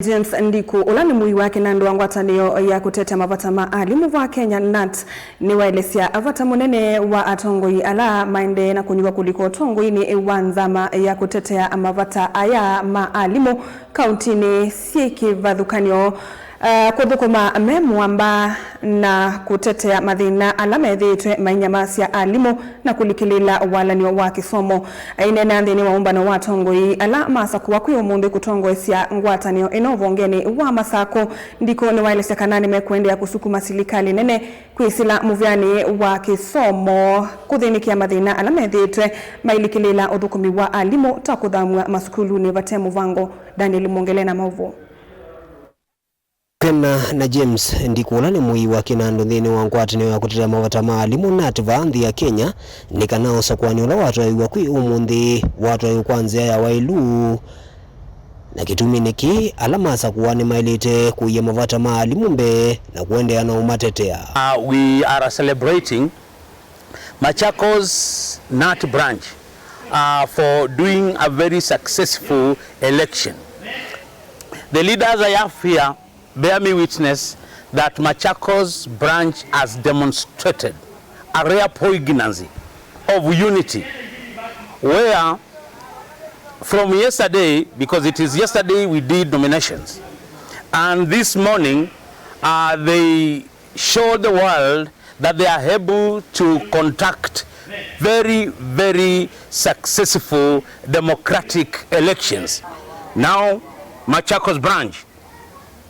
James Ndiku ulani mui wake na ndoa ngwatanio ya kuteta mavata maalimu wa Kenya NAT ni waelesia avata munene wa atongoi ala maende na kunyuwa kuliko atongoi ni wanzama ya kutetea mavata aya maalimu kauntini sieki vadhukanio kuthukuma memwamba na kutetea madhina alama edhetwe mainyamasi ya alimu na kulikilila walanio wa kisomo inena nthini wa umbano wa tongoi ala masaku wa kuyo mundu kutongoesya ngwatanio inovongeni wa masako ndiko ni wailesya kanani mekuende ya kusukuma silikali nene kuisila muvyani wa kisomo kuthinikia madhina alama edhetwe mailikilila uthukumi wa alimu takudhamwa masukulu ni vatemu vango Daniel Mongelena mauvu Kena na James Ndiku ulani mui wa kinando nthini wa ngwatanio ya kutetea mavata maalimu NAT vanthi ya Kenya nikanao sakwani ula watu wa kwi umunthi watu kwanzia ya wailu na kitumi niki alama sakwani mailite kuya mavata maalimu mbe na kuendea na umatetea. We are celebrating Machakos NAT branch for doing a very successful election. The leaders I have here bear me witness that Machakos branch has demonstrated a rare poignancy of unity, where from yesterday, because it is yesterday we did nominations, and this morning they showed the world that they are able to conduct very successful democratic elections. Now Machakos branch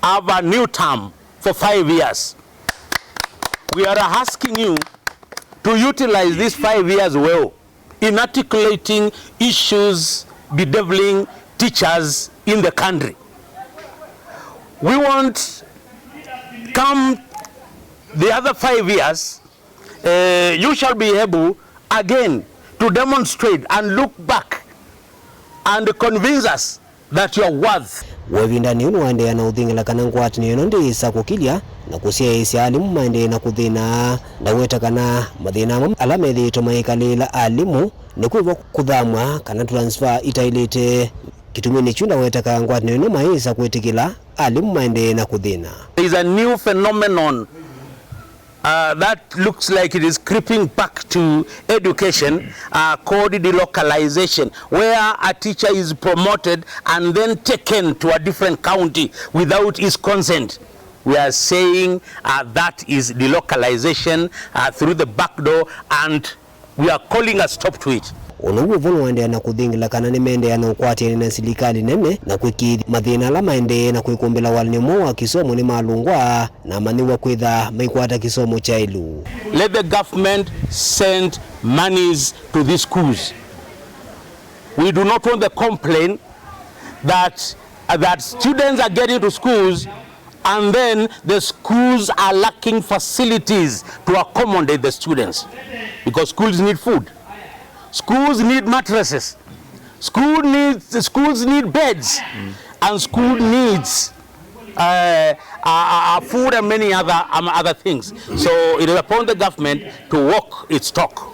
have a new term for 5 years. We are asking you to utilize these 5 years well in articulating issues bedeviling teachers in the country. We want, come the other 5 years, you shall be able again to demonstrate and look back and convince us that you are worth. Wavindani unuwaendea na uthingila kana ngwatanio ino ndi sakukilia na kusiaisya alimu maende na kuthina na wetakana mathina alama ethitwe maikalila alimu ni kuiva kuthamwa kana transfer itailite kitumini chunda wetaka ngwatanio ino maisa kwetikila alimu maende na kuthina. There is a new phenomenon that looks like it is creeping back to education called delocalization, where a teacher is promoted and then taken to a different county without his consent. We are saying that is delocalization through the back door, and we are calling a stop to it. Unugu waendea na kuthingila kana ni maendea na ukwati na silikali nene na kuiki mathina la maendea na kuikumbila walinimo wa kisomo ni malungwa na maniwa kwitha maikwata kisomo cha ilu. Let the government send monies to these schools. We do not want the complaint that students are getting to schools and then the schools are lacking facilities to accommodate the students, because schools need food. Schools need mattresses. Schools need beds, and school needs food and many other things. So it is upon the government to walk its talk.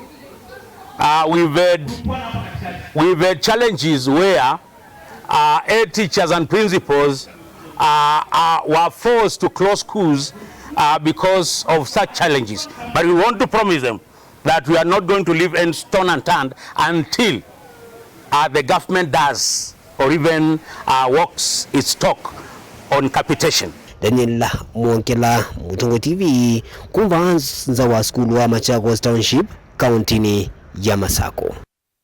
We've had challenges where head teachers and principals were forced to close schools because of such challenges. But we want to promise them that we are not going to leave any stone unturned until the government does or even walks its talk on capitation. Daniel Mwongela, Mutungo TV, kumva nza wa skulu wa Machakos Township, kauntini ya Masako.